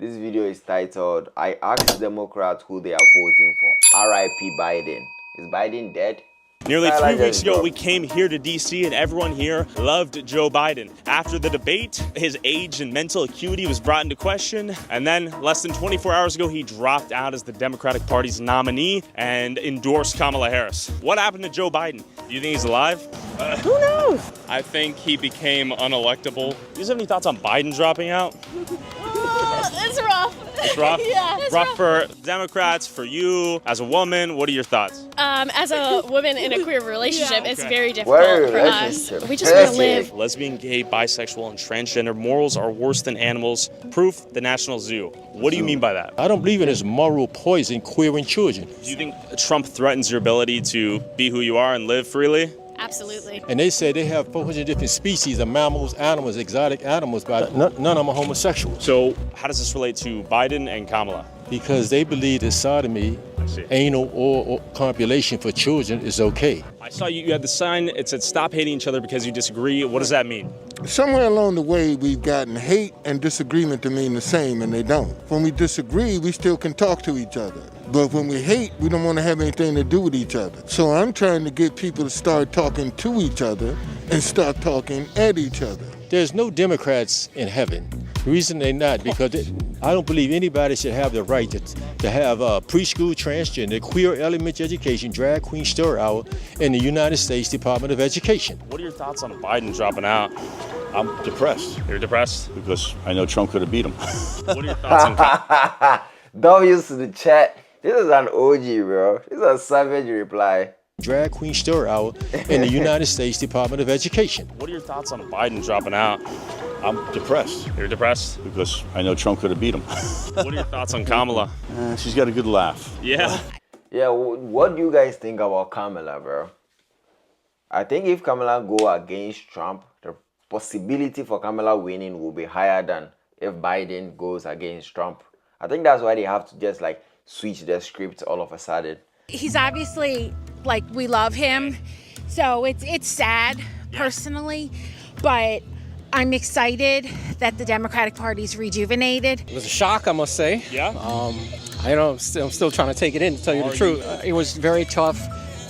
This video is titled, I asked Democrats who they are voting for. R.I.P. Biden. Is Biden dead? Nearly 3 weeks ago, we came here to D.C. and everyone here loved Joe Biden. After the debate, his age and mental acuity was brought into question. And then less than 24 hours ago, he dropped out as the Democratic Party's nominee and endorsed Kamala Harris. What happened to Joe Biden? Do you think he's alive? Who knows? I think he became unelectable. Do you have any thoughts on Biden dropping out? It's rough. It's rough? Yeah. It's rough for Democrats, for you, as a woman. What are your thoughts? As a woman in a queer relationship, it's very difficult Word, for us. We just want to live. Lesbian, gay, bisexual, and transgender morals are worse than animals. Proof, the National Zoo. What do you mean by that? I don't believe in this moral poison queering children. Do you think Trump threatens your ability to be who you are and live freely? Absolutely. And they say they have 400 different species of mammals, animals, exotic animals, but none of them are homosexual. So how does this relate to Biden and Kamala? Because they believe that sodomy, anal or copulation for children is okay. I saw you had the sign, it said stop hating each other because you disagree. What does that mean? Somewhere along the way, we've gotten hate and disagreement to mean the same, and they don't. When we disagree, we still can talk to each other. But when we hate, we don't want to have anything to do with each other. So I'm trying to get people to start talking to each other and start talking at each other. There's no Democrats in heaven. The reason they're not, because I don't believe anybody should have the right to have preschool, transgender, queer elementary education, drag queen stir hour in the United States Department of Education. What are your thoughts on Biden dropping out? I'm depressed. You're depressed? Because I know Trump could have beat him. What are your thoughts on Kamala? W's to the chat. This is an OG, bro. This is a savage reply. Drag queen stir hour in the United States Department of Education. What are your thoughts on Biden dropping out? I'm depressed. You're depressed? Because I know Trump could have beat him. What are your thoughts on Kamala? She's got a good laugh. Yeah. Yeah, what do you guys think about Kamala, bro? I think if Kamala go against Trump, the possibility for Kamala winning will be higher than if Biden goes against Trump. I think that's why they have to just like switch the script all of a sudden. He's obviously, like, we love him, so it's sad personally, but I'm excited that the Democratic Party's rejuvenated. It was a shock, I must say. Yeah? I don't, I'm still trying to take it in, to tell you the truth. It was very tough.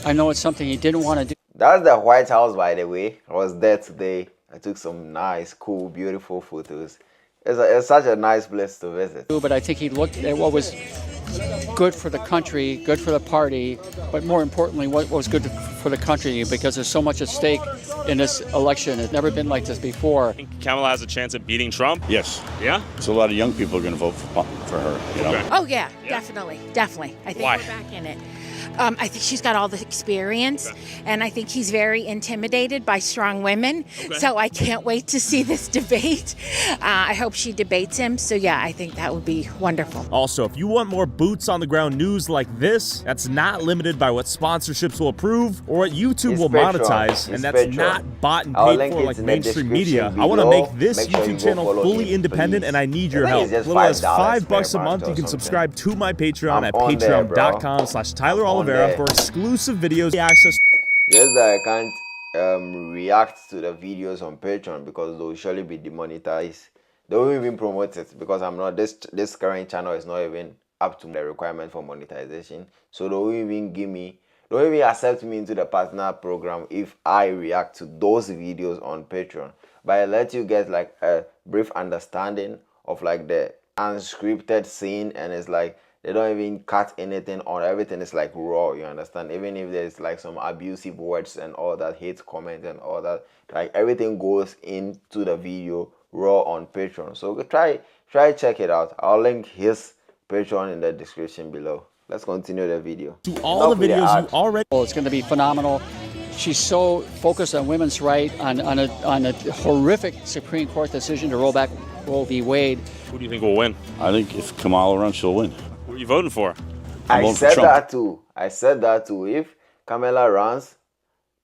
I know it's something he didn't want to do. That's the White House, by the way. I was there today. I took some nice, cool, beautiful photos. It's such a nice place to visit. But I think he looked at what was good for the country, good for the party, but more importantly, what was good for the country, because there's so much at stake in this election. It's never been like this before. I think Kamala has a chance at beating Trump? Yes. Yeah? So a lot of young people are going to vote for her, you know? Okay. Oh yeah, definitely. I think Why? we're back in it. I think she's got all the experience, and I think he's very intimidated by strong women. So I can't wait to see this debate. I hope she debates him. So yeah, I think that would be wonderful. Also, if you want more boots on the ground news like this, that's not limited by what sponsorships will approve or what YouTube will monetize, and that's not bought and paid for like mainstream media. I want to make this YouTube channel fully independent, and I need your help. As little as $5 a month, you can subscribe to my Patreon at patreon.com/TylerOliveira for exclusive videos, access. Just that I can't react to the videos on Patreon because they'll surely be demonetized. They won't even promote it because I'm not, this current channel is not even up to the requirement for monetization. So they won't even accept me into the partner program if I react to those videos on Patreon. But I let you get like a brief understanding of like the unscripted scene, and it's like they don't even cut anything on, everything is like raw, you understand? Even if there's like some abusive words and all that, hate comments and all that, like everything goes into the video raw on Patreon. So try check it out. I'll link his Patreon in the description below. Let's continue the video. To all the videos you already. Well, it's going to be phenomenal. She's so focused on women's rights, on a horrific Supreme Court decision to roll back Roe v. Wade. Who do you think will win? I think if Kamala runs, she'll win. Who are you voting for? I said that too. If Kamala runs,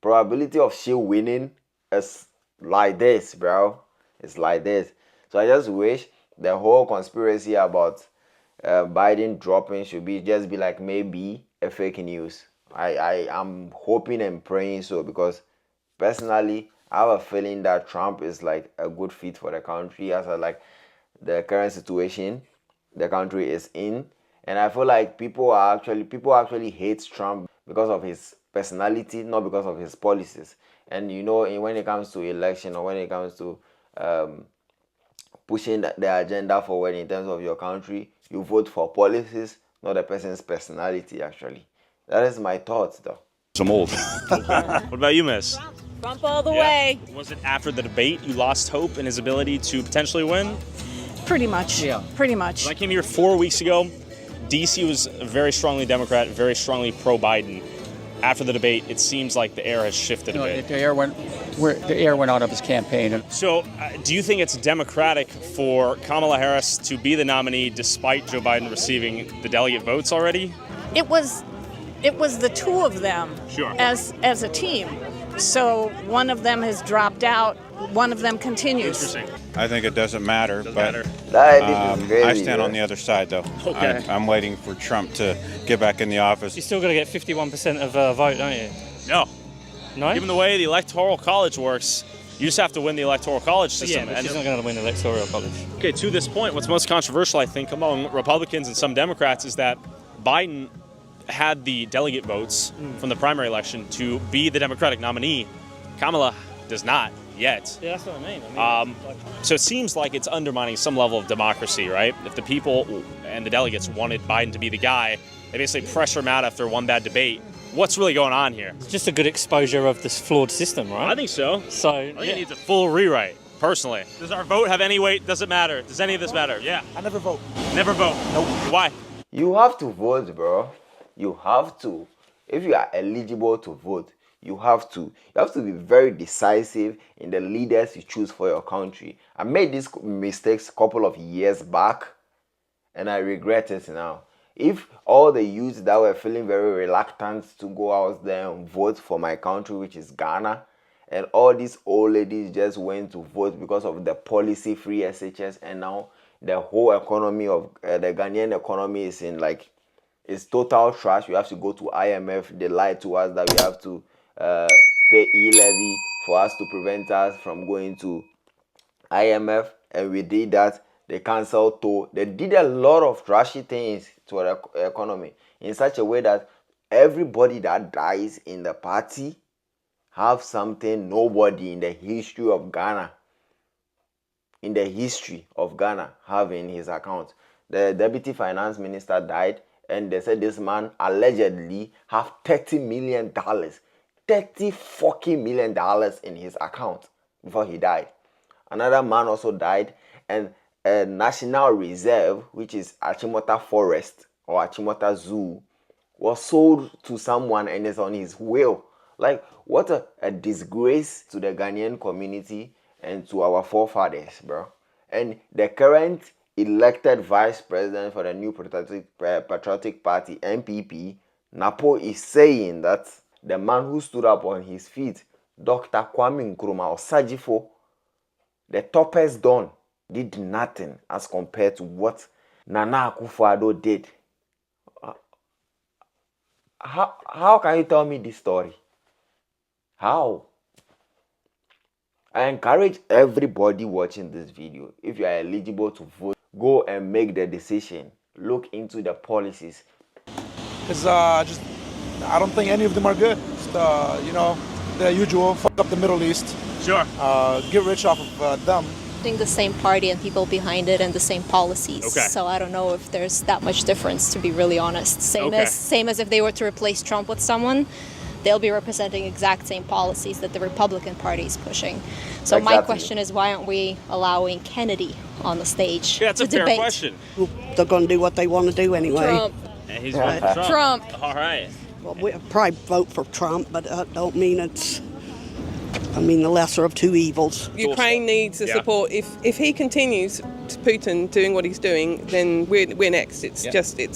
probability of she winning is like this, bro. It's like this. So I just wish the whole conspiracy about Biden dropping should just be like maybe a fake news. I am hoping and praying so, because personally I have a feeling that Trump is like a good fit for the country as like the current situation. the country is in. And I feel like people actually hate Trump because of his personality, not because of his policies. And you know, when it comes to election, or when it comes to pushing the agenda forward in terms of your country, you vote for policies, not the person's personality. Actually, that is my thoughts, though. I'm old. What about you, Miss? Trump all the way. Was it after the debate you lost hope in his ability to potentially win? Pretty much. Yeah. Pretty much. When I came here 4 weeks ago, DC was very strongly Democrat, very strongly pro-Biden. After the debate, it seems like the air has shifted a bit. The air went out of his campaign. So, do you think it's democratic for Kamala Harris to be the nominee despite Joe Biden receiving the delegate votes already? It was the two of them as a team. So one of them has dropped out, one of them continues. Interesting. I think it doesn't matter, I stand on the other side, though. Okay. I'm waiting for Trump to get back in the office. You still got to get 51% of a vote, don't you? No. No? Given the way the Electoral College works, you just have to win the Electoral College system. Yeah, but she's not going to win the Electoral College. Okay, to this point, what's most controversial, I think, among Republicans and some Democrats is that Biden had the delegate votes from the primary election to be the Democratic nominee. Kamala does not yet. Yeah, that's what I mean. So it seems like it's undermining some level of democracy, right? If the people and the delegates wanted Biden to be the guy, they basically pressure him out after one bad debate. What's really going on here? It's just a good exposure of this flawed system, right? I think so. So I think it needs a full rewrite, personally. Does our vote have any weight? Does it matter? Does any of this matter? Yeah. I never vote. Never vote? Nope. Why? You have to vote, bro. You have to. If you are eligible to vote, you have to. You have to be very decisive in the leaders you choose for your country. I made these mistakes a couple of years back, and I regret it now. If all the youths that were feeling very reluctant to go out there and vote for my country, which is Ghana, and all these old ladies just went to vote because of the policy-free SHS, and now the whole economy of the Ghanaian economy is in like, it's total trash. We have to go to IMF. They lied to us that we have to pay e-levy for us to prevent us from going to IMF, and we did that. They canceled toll. They did a lot of trashy things to our economy in such a way that everybody that dies in the party have something nobody in the history of Ghana, have in his account. The deputy finance minister died, and they said this man allegedly have $30 million, $30 fucking million in his account before he died. Another man also died, and a national reserve, which is Achimota Forest or Achimota Zoo, was sold to someone and is on his will. Like, what a disgrace to the Ghanaian community and to our forefathers, bro. And the current elected vice president for the New Patriotic Party, NPP, Napo, is saying that the man who stood up on his feet, Dr. Kwame Nkrumah or Sajifo, the toughest don, did nothing as compared to what Nana Akufo-Addo did. How can you tell me this story? How? I encourage everybody watching this video, if you are eligible to vote, go and make the decision. Look into the policies. Because I don't think any of them are good. Just, the usual, fuck up the Middle East. Sure. Get rich off of them. I think the same party and people behind it and the same policies. Okay. So I don't know if there's that much difference, to be really honest. Same as if they were to replace Trump with someone, they'll be representing exact same policies that the Republican Party is pushing. So my question is, why aren't we allowing Kennedy on the stage? Yeah, that's a fair question. They're going to do what they want to do anyway. Trump. And he's voting for Trump. All right. Well, we'll probably vote for Trump, but that don't mean the lesser of two evils. Ukraine needs the support. If he continues to Putin doing what he's doing, then we're next. It's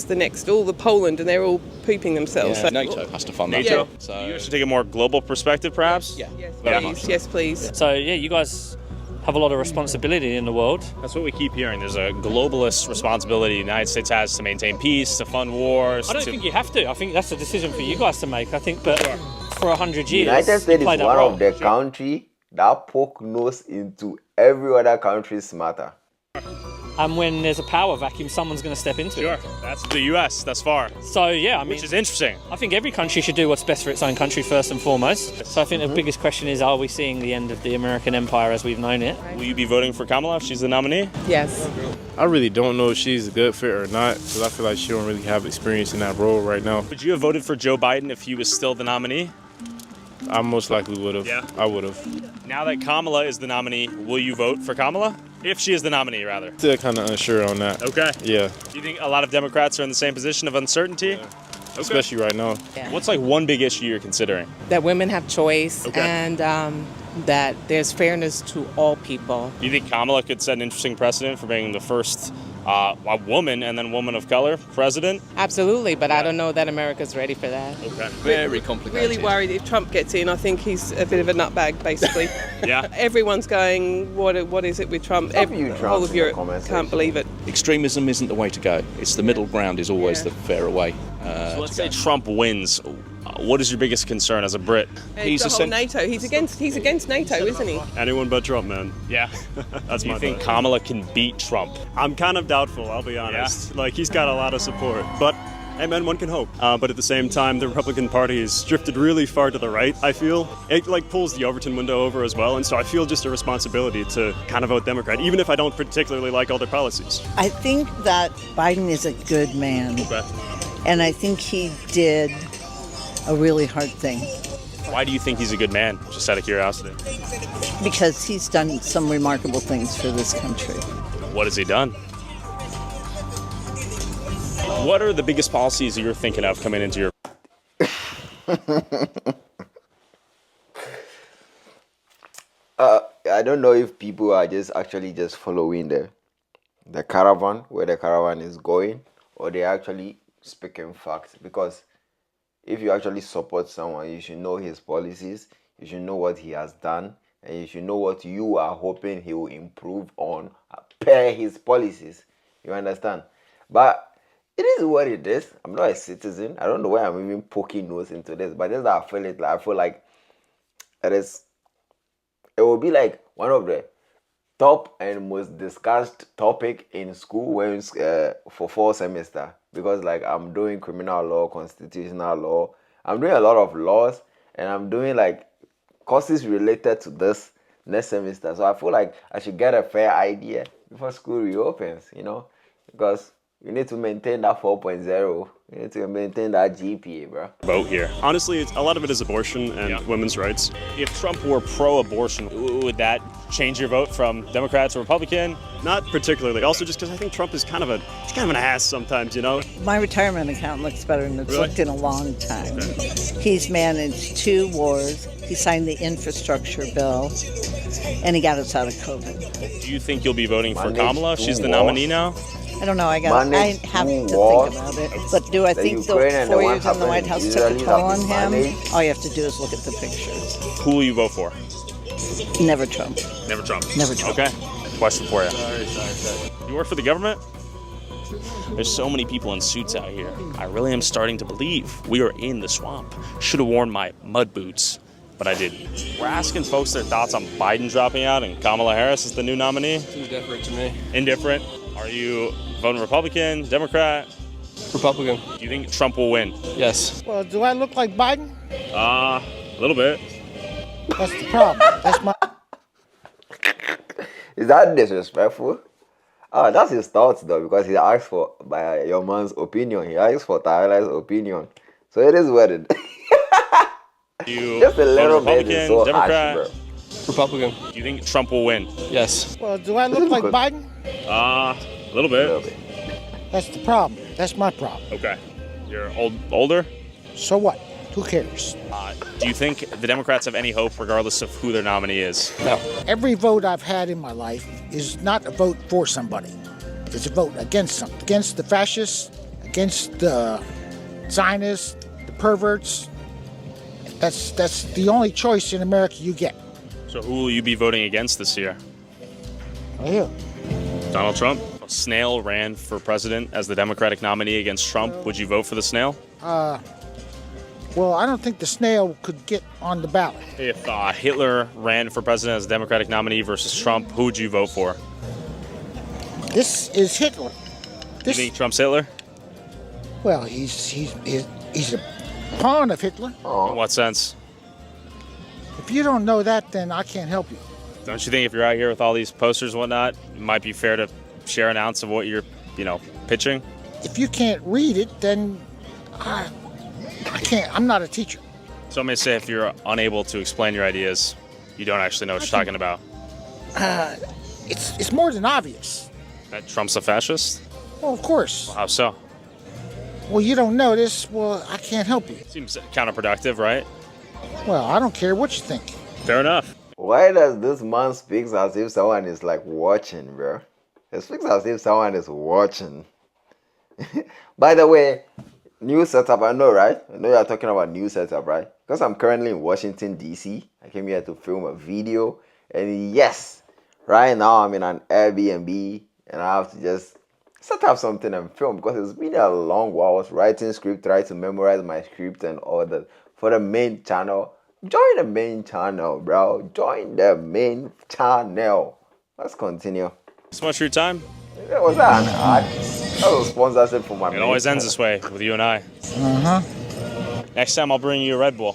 the next. All the Poland, and they're all pooping themselves. Yeah, NATO has to fund that. NATO? So You should take a more global perspective, perhaps? Yeah. Yes, please. So, yeah, you guys have a lot of responsibility in the world. That's what we keep hearing. There's a globalist responsibility the United States has to maintain peace, to fund wars. I don't think you have to. I think that's a decision for you guys to make. I think, but for 100 years, United States is one role. of the country that poke nose into every other country's matter. And when there's a power vacuum, someone's going to step into it. Sure, that's the U.S. thus far. So yeah, I mean, which is interesting. I think every country should do what's best for its own country first and foremost. So I think the biggest question is, are we seeing the end of the American empire as we've known it? Will you be voting for Kamala if she's the nominee? Yes. I really don't know if she's a good fit or not, because I feel like she don't really have experience in that role right now. Would you have voted for Joe Biden if he was still the nominee? I most likely would have. Yeah. I would have. Now that Kamala is the nominee, will you vote for Kamala? If she is the nominee, rather. Still kind of unsure on that. Okay. Yeah. Do you think a lot of Democrats are in the same position of uncertainty? Yeah. Okay. Especially right now. Yeah. What's like one big issue you're considering? That women have choice Okay. and that there's fairness to all people. Do you think Kamala could set an interesting precedent for being the first a woman and then woman of color president? Absolutely, but I don't know that America's ready for that. Okay. Very complicated. Really worried if Trump gets in. I think he's a bit of a nutbag, basically. Yeah. Everyone's going, what is it with Trump? The whole of Europe can't believe it. Extremism isn't the way to go. It's the middle ground is always the fairer way. So let's say Trump wins. What is your biggest concern as a Brit? He's the whole NATO. He's against NATO, isn't he? Anyone but Trump, man. Yeah. That's Do you my think thought. Kamala can beat Trump? I'm kind of doubtful, I'll be honest. Like, he's got a lot of support. But, hey man, one can hope. But at the same time, the Republican Party has drifted really far to the right, I feel. It, like, pulls the Overton window over as well. And so I feel just a responsibility to kind of vote Democrat, even if I don't particularly like all their policies. I think that Biden is a good man. Okay. And I think he did a really hard thing. Why do you think he's a good man? Just out of curiosity. Because he's done some remarkable things for this country. What has he done? What are the biggest policies you're thinking of coming into your... I don't know if people are just actually just following the caravan, where the caravan is going, or they're actually speaking facts. Because if you actually support someone, you should know his policies, you should know what he has done, and you should know what you are hoping he will improve on per his policies. You understand? But it is what it is. I'm not a citizen. I don't know why I'm even poking nose into this, but just that I feel it. Like, I feel like it will be like one of the top and most discussed topic in school when for fall semester, because like I'm doing criminal law, constitutional law, I'm doing a lot of laws, and I'm doing like courses related to this next semester. So I feel like I should get a fair idea before school reopens, you know, because you need to maintain that 4.0. You need to maintain that GPA, bro. Vote here. Honestly, a lot of it is abortion and women's rights. If Trump were pro-abortion, would that change your vote from Democrat to Republican? Not particularly. Also, just because I think Trump is kind of an ass sometimes, you know? My retirement account looks better than it's Really? looked in a long time. He's managed 2 wars. He signed the infrastructure bill, and he got us out of COVID. Do you think you'll be voting for Managed Kamala if she's 2 the wars. nominee now? I don't know. I Managed have 2 to wars. think about it. But do I The think the Ukraine and the 4 one years in the White happening House in took a Israel toll on have him? been managed. All you have to do is look at the pictures. Who will you vote for? Never Trump. Never Trump. Never Trump. Okay. Question for you. You work for the government? There's so many people in suits out here. I really am starting to believe we are in the swamp. Should have worn my mud boots, but I didn't. We're asking folks their thoughts on Biden dropping out and Kamala Harris is the new nominee. It's indifferent to me. Indifferent. Are you voting Republican, Democrat? Republican. Do you think Trump will win? Yes. Well, do I look like Biden? A little bit. That's the problem. That's my. Is that disrespectful? That's his thoughts though, because he asked for by your man's opinion. He asked for Tyler's opinion. So it is what it You just a little vote bit is Republican, so Democrat? harsh, Republican. Do you think Trump will win? Yes. Well, do I look like Biden? A little bit. That's the problem. That's my problem. Okay. You're older? So what? Who cares? Do you think the Democrats have any hope regardless of who their nominee is? No. Every vote I've had in my life is not a vote for somebody. It's a vote against something. Against the fascists, against the Zionists, the perverts. That's the only choice in America you get. So who will you be voting against this year? Right here. Donald Trump? A snail ran for president as the Democratic nominee against Trump. Would you vote for the snail? Well, I don't think the snail could get on the ballot. If Hitler ran for president as the Democratic nominee versus Trump, who would you vote for? This is Hitler. You think Trump's Hitler? Well, he's a pawn of Hitler. In what sense? If you don't know that, then I can't help you. Don't you think if you're out here with all these posters and whatnot, it might be fair to share an ounce of what you're, pitching? If you can't read it, then I can't. I'm not a teacher. So I'm going to say if you're unable to explain your ideas, you don't actually know what you're talking about. It's more than obvious. That Trump's a fascist? Well, of course. Well, how so? Well, you don't know this. Well, I can't help you. Seems counterproductive, right? Well, I don't care what you think. Fair enough. Why does this man speak as if someone is like watching, bro? It speaks as if someone is watching. By the way, new setup, I know, right? I know you're talking about new setup, right? Because I'm currently in Washington, D.C. I came here to film a video. And yes, right now I'm in an Airbnb. And I have to just set up something and film. Because it's been a long while. I was writing script, trying to memorize my script and all that. For the main channel. Join the main channel, bro. Join the main channel. Let's continue. So much for your time. Was that an ad? That was a sponsorship for my It always ends this way with you and I. Next time I'll bring you a Red Bull.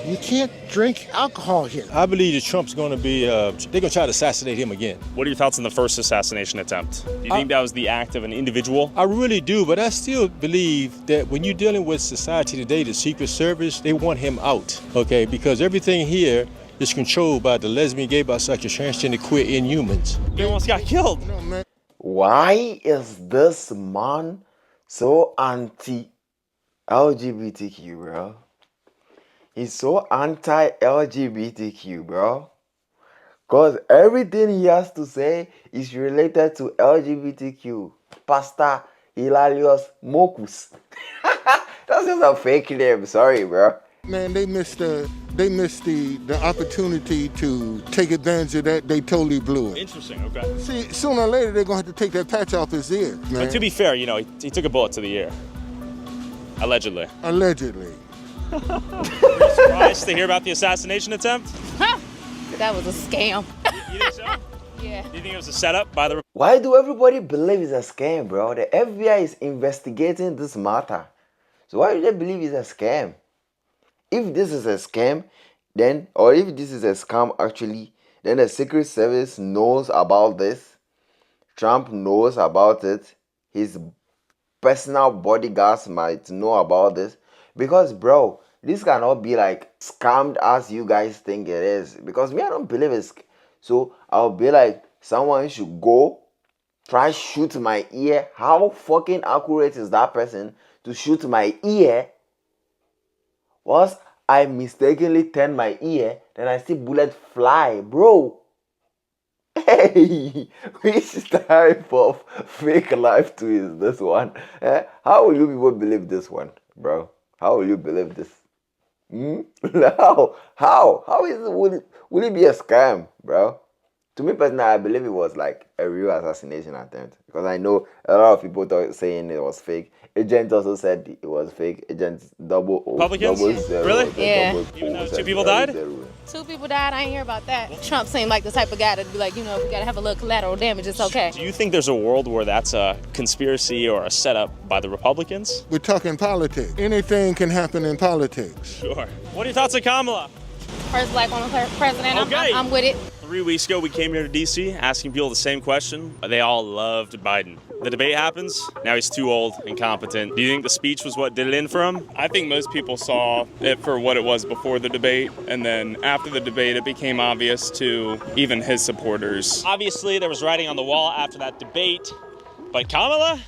You can't drink alcohol here. I believe that Trump's going to be, they're going to try to assassinate him again. What are your thoughts on the first assassination attempt? Do you think that was the act of an individual? I really do, but I still believe that when you're dealing with society today, the Secret Service, they want him out, okay? Because everything here is controlled by the lesbian, gay, bisexual, transgender, queer inhumans. He almost got killed. Why is this man so anti-LGBTQ, bro? He's so anti-LGBTQ, bro. Because everything he has to say is related to LGBTQ. Pastor Hilarious Mokus. That's just a fake name, sorry, bro. Man, they missed the opportunity to take advantage of that. They totally blew it. Interesting, okay. See, sooner or later, they're going to have to take that patch off his ear, man. But to be fair, he took a bullet to the ear. Allegedly. Allegedly. Were you surprised to hear about the assassination attempt? Huh. That was a scam. You think so? Yeah. Do you think it was a setup by the... Why do everybody believe it's a scam, bro? The FBI is investigating this matter. So why do they believe it's a scam? If this is a scam, then, or if this is a scam actually, then the Secret Service knows about this. Trump knows about it. His personal bodyguards might know about this. Because, bro, this cannot be like scammed as you guys think it is. Because me, I don't believe it's... So I'll be like, someone should go try shoot my ear. How fucking accurate is that person to shoot my ear? Once I mistakenly turn my ear, then I see bullet fly, bro. Hey, which type of fake life too is this one? How will you people believe this one, bro? How will you believe this? How is it? Will it be a scam, bro? To me personally, I believe it was like a real assassination attempt because I know a lot of people saying it was fake. Agent also said it was fake. Agent double O. Republicans? Really? Yeah. Even though 2 people died? 2 people died. I ain't hear about that. Trump seemed like the type of guy to be like, if you gotta have a little collateral damage, it's okay. Do you think there's a world where that's a conspiracy or a setup by the Republicans? We're talking politics. Anything can happen in politics. Sure. What are your thoughts on Kamala? First black woman president. Okay. I'm with it. 3 weeks ago, we came here to D.C. asking people the same question. They all loved Biden. The debate happens. Now he's too old, incompetent. Do you think the speech was what did it in for him? I think most people saw it for what it was before the debate, and then after the debate, it became obvious to even his supporters. Obviously, there was writing on the wall after that debate. But Kamala?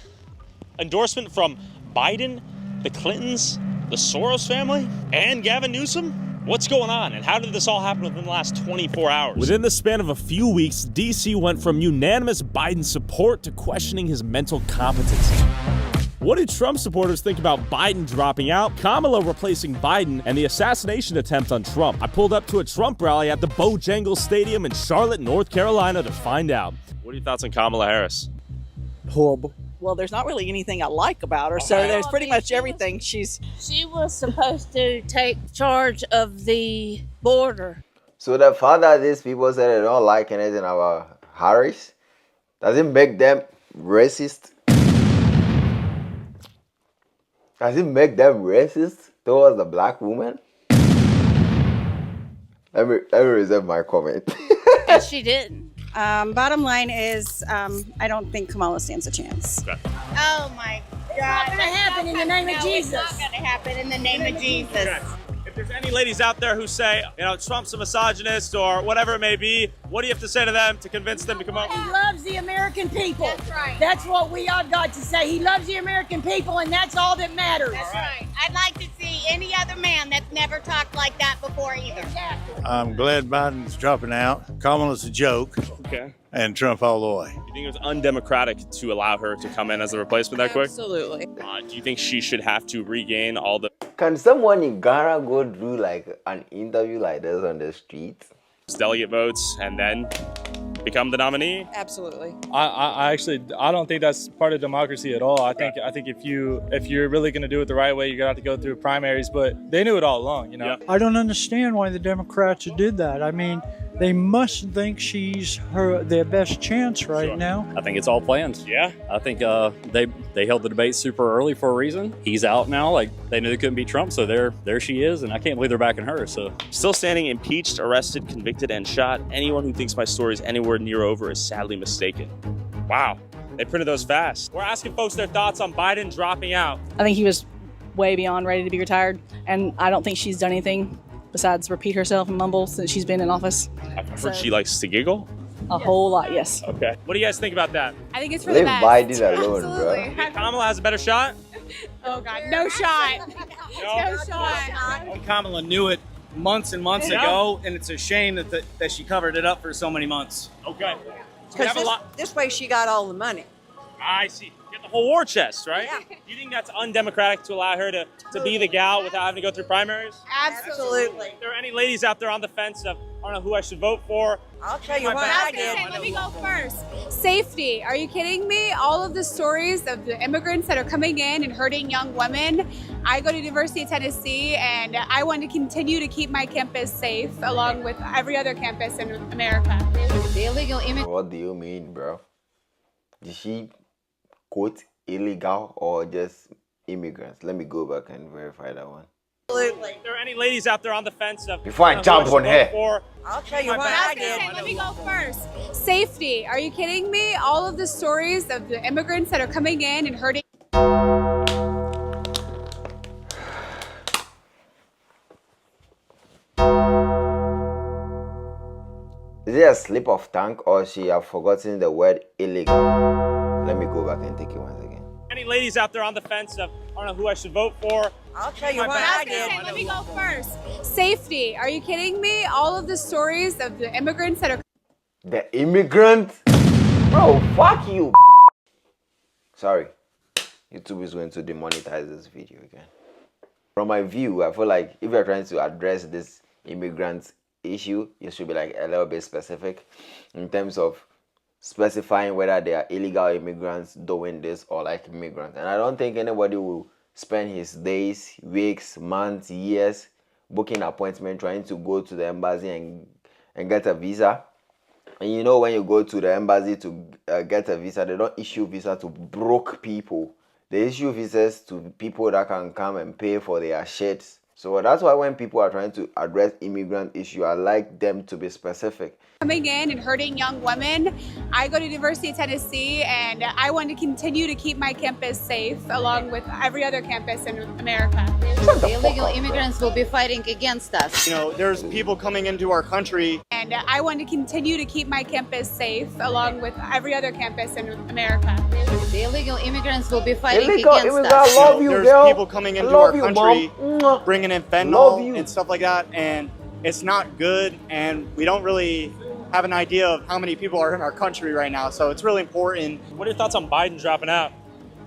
Endorsement from Biden, the Clintons, the Soros family, and Gavin Newsom? What's going on, and how did this all happen within the last 24 hours? Within the span of a few weeks, D.C. went from unanimous Biden support to questioning his mental competency. What do Trump supporters think about Biden dropping out, Kamala replacing Biden, and the assassination attempt on Trump? I pulled up to a Trump rally at the Bojangles Stadium in Charlotte, North Carolina to find out. What are your thoughts on Kamala Harris? Horrible. Well, there's not really anything I like about her, so there's pretty much everything She was supposed to take charge of the border. So the fact that these people said they don't like anything about Harris Does it make them racist? Does it make them racist towards the black woman? Let me reserve my comment. And she didn't. Bottom line is, I don't think Kamala stands a chance. Oh my God. It's not going to happen in the name of Jesus. It's not going to happen in the name of Jesus. Okay. If there's any ladies out there who say, you know, Trump's a misogynist or whatever it may be, what do you have to say to them to convince them to come out? He loves the American people. That's right. That's what we all got to say. He loves the American people, and that's all that matters. That's right. I'd like to see any other man that's never talked like that before either. Exactly. I'm glad Biden's dropping out. Kamala's a joke. Okay. And Trump all the way. You think it was undemocratic to allow her to come in as a replacement that quick? Absolutely. Do you think she should have to regain all the Can someone in Ghana go do like an interview like this on the street? delegate votes and then become the nominee? Absolutely. I don't think that's part of democracy at all. I think if you're really going to do it the right way, you're going to have to go through primaries. But they knew it all along, you know. Yeah. I don't understand why the Democrats did that. I mean, they must think she's their best chance right now. I think it's all planned. Yeah. I think they held the debate super early for a reason. He's out now. Like, they knew they couldn't beat Trump, so there she is, and I can't believe they're backing her. So Still standing, impeached, arrested, convicted, and shot. Anyone who thinks my story is anywhere near over is sadly mistaken. Wow. They printed those fast. We're asking folks their thoughts on Biden dropping out. I think he was way beyond ready to be retired, and I don't think she's done anything besides repeat herself and mumble since she's been in office. I've heard she likes to giggle. A whole lot, yes. Okay. What do you guys think about that? I think it's for Leave the best. Biden alone, bro. You think Kamala has a better shot? Oh God, no shot. No shot. Kamala knew it months and months Yeah. ago, and it's a shame that she covered it up for so many months. Okay. We have a lot. This way she got all the money. I see. Get the whole war chest, right? Yeah. Do you think that's undemocratic to allow her to be the gal without having to go through primaries? Absolutely. If there are any ladies out there on the fence of, I don't know who I should vote for. I'll tell you My what bad. I did. Let me go first. Safety. Are you kidding me? All of the stories of the immigrants that are coming in and hurting young women. I go to University of Tennessee, and I want to continue to keep my campus safe, along with every other campus in America. The illegal immigrant. What do you mean, bro? Did she quote illegal or just immigrants? Let me go back and verify that one. Absolutely. If there are any ladies out there on the fence of, Before I jump on her. I'll tell you My what bad. I did. Let me go first. Safety. Are you kidding me? All of the stories of the immigrants that are coming in and hurting. Is it a slip of tongue or she have forgotten the word illegal? Let me go back and take it once again. Any ladies out there on the fence of, I don't know who I should vote for. I'll tell you My what bad. I did. Let me go first. Safety. Are you kidding me? All of the stories of the immigrants that are. The immigrant? Bro, fuck you. Sorry. YouTube is going to demonetize this video again. From my view, I feel like if you're trying to address this immigrant issue, you should be like a little bit specific in terms of specifying whether they are illegal immigrants doing this or like immigrants. And I don't think anybody will spend his days, weeks, months, years booking an appointment trying to go to the embassy and get a visa. And you know, when you go to the embassy to get a visa, they don't issue visa to broke people. They issue visas to people that can come and pay for their shit. So that's why when people are trying to address immigrant issue, I like them to be specific. Coming in and hurting young women. I go to University of Tennessee, and I want to continue to keep my campus safe, along with every other campus in America. The illegal immigrants will be fighting against us. You know, there's people coming into our country. And I want to continue to keep my campus safe, along with every other campus in America. The illegal immigrants will be fighting Illegal against immigrants, us. I love you, There's girl. people coming into Love our you, country, Mom. bringing in Love fentanyl you. and stuff like that, and it's not good, and we don't really have an idea of how many people are in our country right now, so it's really important. What are your thoughts on Biden dropping out?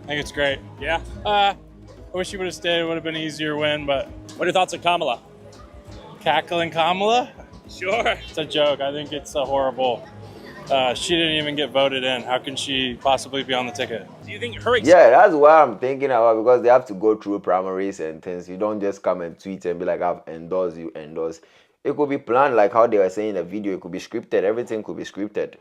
I think it's great. Yeah. I wish he would have stayed. It would have been an easier win, but What are your thoughts on Kamala? cackling Kamala? Sure. It's a joke. I think it's a horrible. She didn't even get voted in. How can she possibly be on the ticket? Do you think her Yeah, that's what I'm thinking about, because they have to go through primaries and things. You don't just come and tweet and be like, I've endorsed you, endorse. It could be planned like how they were saying in the video. It could be scripted. Everything could be scripted.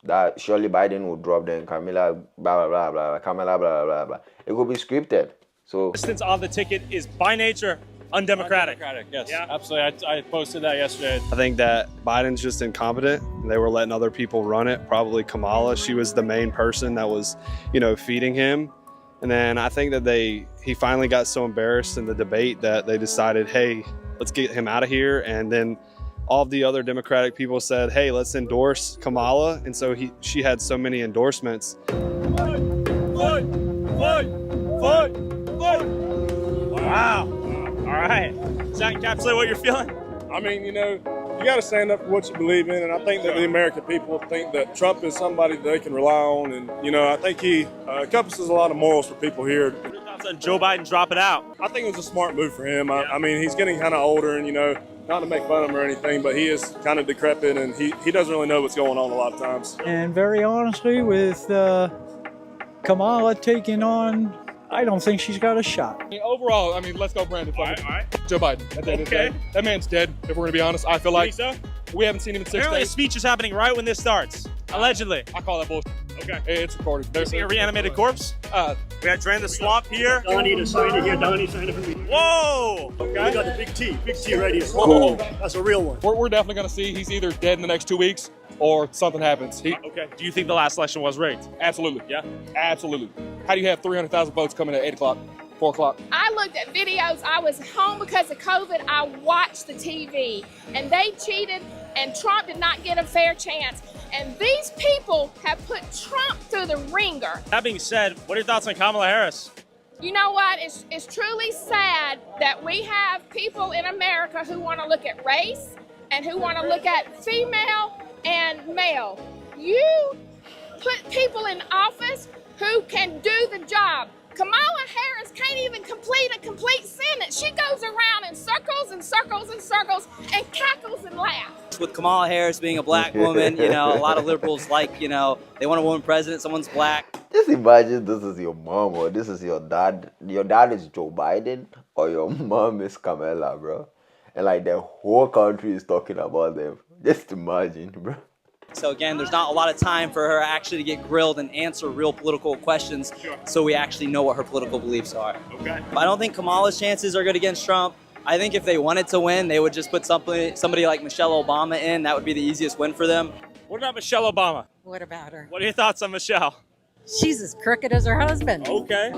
that surely Biden will drop them, Kamala, blah, blah, blah, blah, Kamala, blah, blah, blah, blah. It could be scripted. So Distance on the ticket is by nature undemocratic. Yes, Yeah. absolutely. I posted that yesterday. I think that Biden's just incompetent. They were letting other people run it. Probably Kamala. She was the main person that was, feeding him. And then I think that he finally got so embarrassed in the debate that they decided, hey, let's get him out of here. And then all of the other Democratic people said, hey, let's endorse Kamala. And so she had so many endorsements. Fight! Wow. All right. Does that encapsulate what you're feeling? I mean, you got to stand up for what you believe in, and I think that the American people think that Trump is somebody that they can rely on, and, I think he encompasses a lot of morals for people here. What are your thoughts on Joe Biden dropping out? I think it was a smart move for him. I mean, he's getting kind of older, and, not to make fun of him or anything, but he is kind of decrepit, and he doesn't really know what's going on a lot of times. And very honestly, with Kamala taking on, I don't think she's got a shot. Overall, let's go Brandon. All right. Joe Biden. At the end of the day. That man's dead, if we're going to be honest. I feel like so? we haven't seen him in 6 Apparently, a days. speech is happening right when this starts. Allegedly. I call that bullshit. Okay. It's recorded. You see a reanimated corpse? We got Drain the Swamp here. Donnie to sign it here. Donnie, sign it for me. Whoa! We got the big T right here. Cool. That's a real one. We're definitely going to see he's either dead in the next 2 weeks or something happens. Okay. Do you think the last election was rigged? Absolutely. Yeah? Absolutely. How do you have 300,000 votes coming at 8 o'clock, 4 o'clock? I looked at videos. I was home because of COVID. I watched the TV, and they cheated, and Trump did not get a fair chance. And these people have put Trump through the ringer. That being said, what are your thoughts on Kamala Harris? You know what? It's truly sad that we have people in America who want to look at race and who want to look at female and male. You put people in office who can do the job. Kamala Harris can't even complete a complete sentence. She goes around in circles and circles and circles and cackles and laughs. With Kamala Harris being a black woman, a lot of liberals they want a woman president, someone's black. just imagine this is your mom or this is your dad. Your dad is Joe Biden or your mom is Kamala, bro. And like the whole country is talking about them. Just imagine, bro. So again, there's not a lot of time for her actually to get grilled and answer real political questions, so we actually know what her political beliefs are. Okay. I don't think Kamala's chances are good against Trump. I think if they wanted to win, they would just put somebody like Michelle Obama in. That would be the easiest win for them. What about Michelle Obama? What about her? What are your thoughts on Michelle? She's as crooked as her husband. Okay.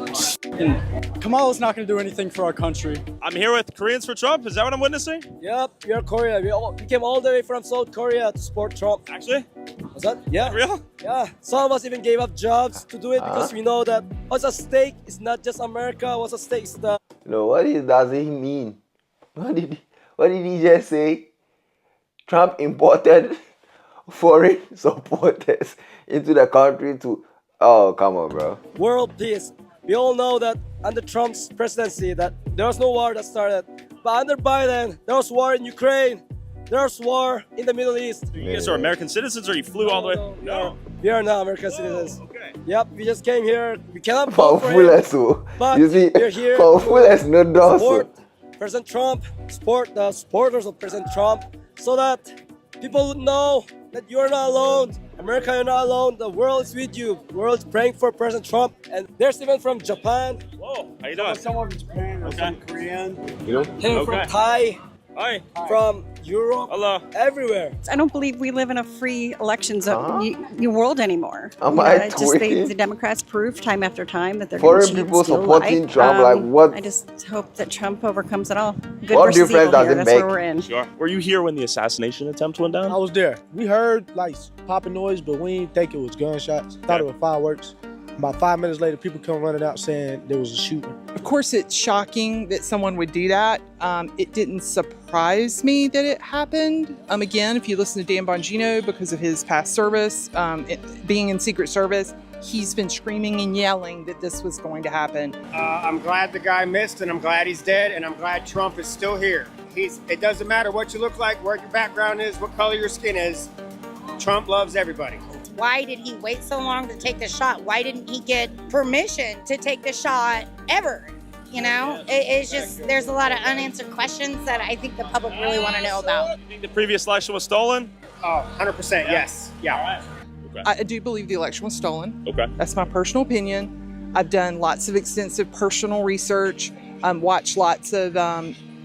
Kamala's not going to do anything for our country. I'm here with Koreans for Trump. Is that what I'm witnessing? Yep, we are Korea. We came all the way from South Korea to support Trump. Actually? Was that? Yeah. Real? Yeah. Some of us even gave up jobs to do it because we know that what's at stake is not just America. What's at stake is the... No, what does he mean? What did he just say? Trump imported foreign supporters into the country to... Oh, come on, bro. World peace. We all know that under Trump's presidency that there was no war that started. But under Biden, there was war in Ukraine. There was war in the Middle East. You guys are American citizens or you flew all the way? No. We are not American citizens. Okay. Yep, we just came here. We cannot vote for him. But you see, we're here to support President Trump, support the supporters of President Trump, so that people would know that you're not alone. America, you're not alone. The world is with you. The world is praying for President Trump. And there's even from Japan. Whoa, how you doing? Someone from Japan, some Korean. You know? From Thai. Hi. From Europe. Hello. Everywhere. I don't believe we live in a free elections world anymore. The Democrats prove time after time that they're foreign going to people supporting Trump. Like what? I just hope that Trump overcomes it all. Good What versus difference evil does here. it That's make? where we're in. Sure. Were you here when the assassination attempt went down? I was there. We heard like popping noise, but we didn't think it was gunshots. Thought it was fireworks. About 5 minutes later, people come running out saying there was a shooting. Of course, it's shocking that someone would do that. It didn't surprise me that it happened. Again, if you listen to Dan Bongino, because of his past service, being in Secret Service, he's been screaming and yelling that this was going to happen. I'm glad the guy missed, and I'm glad he's dead, and I'm glad Trump is still here. It doesn't matter what you look like, where your background is, what color your skin is. Trump loves everybody. Why did he wait so long to take the shot? Why didn't he get permission to take the shot ever? You know, it's just, there's a lot of unanswered questions that I think the public really want to know about. You think the previous election was stolen? Oh, 100%, yes. Yeah. Okay. I do believe the election was stolen. Okay. That's my personal opinion. I've done lots of extensive personal research, watched lots of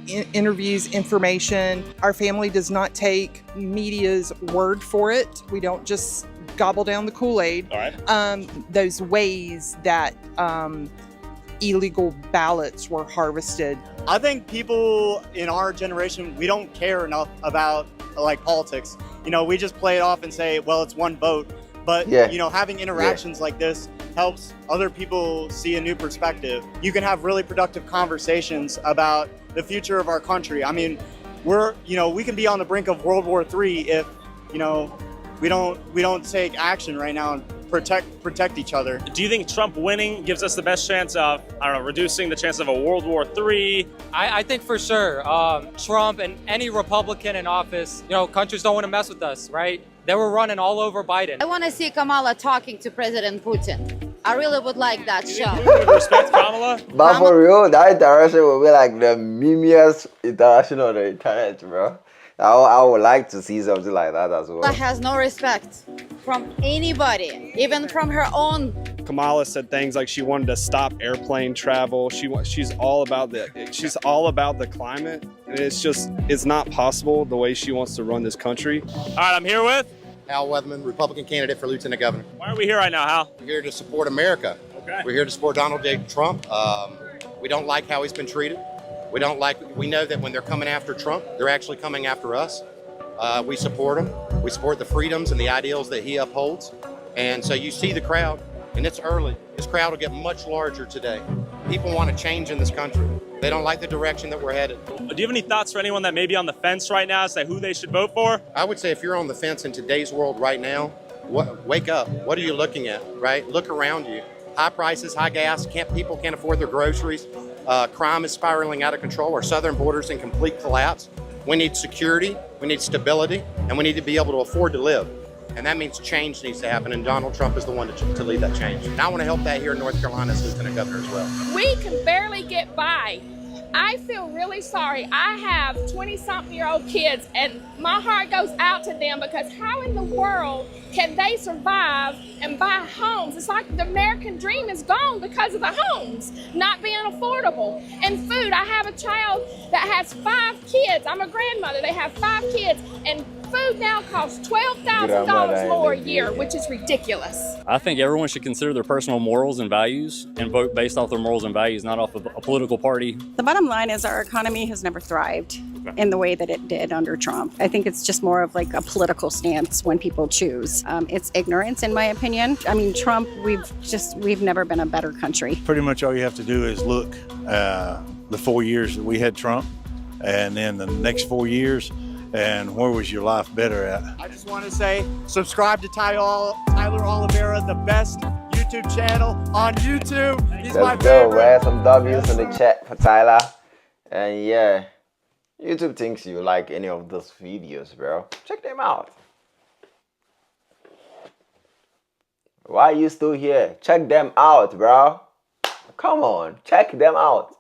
interviews, information. Our family does not take media's word for it. We don't just gobble down the Kool-Aid. All right. Those ways that illegal ballots were harvested. I think people in our generation, we don't care enough about like politics. You know, we just play it off and say, well, it's one vote. But, you know, having interactions like this helps other people see a new perspective. You can have really productive conversations about the future of our country. I mean, we can be on the brink of World War III if, you know, we don't take action right now and protect each other. Do you think Trump winning gives us the best chance of, I don't know, reducing the chance of a World War III? I think for sure, Trump and any Republican in office, you know, countries don't want to mess with us, right? They were running all over Biden. I want to see Kamala talking to President Putin. I really would like that show. Would respect Kamala? But for real, that interaction will be like the memiest interaction on the internet, bro. I would like to see something like that as well. Kamala has no respect from anybody, even from her own. Kamala said things like she wanted to stop airplane travel. She's all about the climate, and it's not possible the way she wants to run this country. All right, I'm here with Al Weatherman, Republican candidate for Lieutenant Governor. Why are we here right now, Hal? We're here to support America. Okay. We're here to support Donald J. Trump. We don't like how he's been treated. We know that when they're coming after Trump, they're actually coming after us. We support him. We support the freedoms and the ideals that he upholds. And so you see the crowd, and it's early. This crowd will get much larger today. People want to change in this country. They don't like the direction that we're headed. Do you have any thoughts for anyone that may be on the fence right now, say who they should vote for? I would say if you're on the fence in today's world right now, wake up. What are you looking at, right? Look around you. High prices, high gas, people can't afford their groceries. Crime is spiraling out of control. Our southern border's in complete collapse. We need security, we need stability, and we need to be able to afford to live. And that means change needs to happen, and Donald Trump is the one to lead that change. And I want to help that here in North Carolina as Lieutenant Governor as well. We can barely get by. I feel really sorry. I have 20-something-year-old kids, and my heart goes out to them because how in the world can they survive and buy homes? It's like the American dream is gone because of the homes not being affordable. And food, I have a child that has 5 kids. I'm a grandmother. They have 5 kids, and food now costs $12,000 more a year, which is ridiculous. I think everyone should consider their personal morals and values and vote based off their morals and values, not off of a political party. The bottom line is our economy has never thrived in the way that it did under Trump. I think it's just more of like a political stance when people choose. It's ignorance, in my opinion. I mean, Trump, we've never been a better country. Pretty much all you have to do is look the 4 years that we had Trump, and then the next 4 years, and where was your life better at? I just want to say, subscribe to Tyler Oliveira, the best YouTube channel on YouTube. He's my favorite. Let's go, man. Some W's in the chat for Tyler. And yeah, YouTube thinks you like any of those videos, bro. Check them out. Why are you still here? Check them out, bro. Come on, check them out.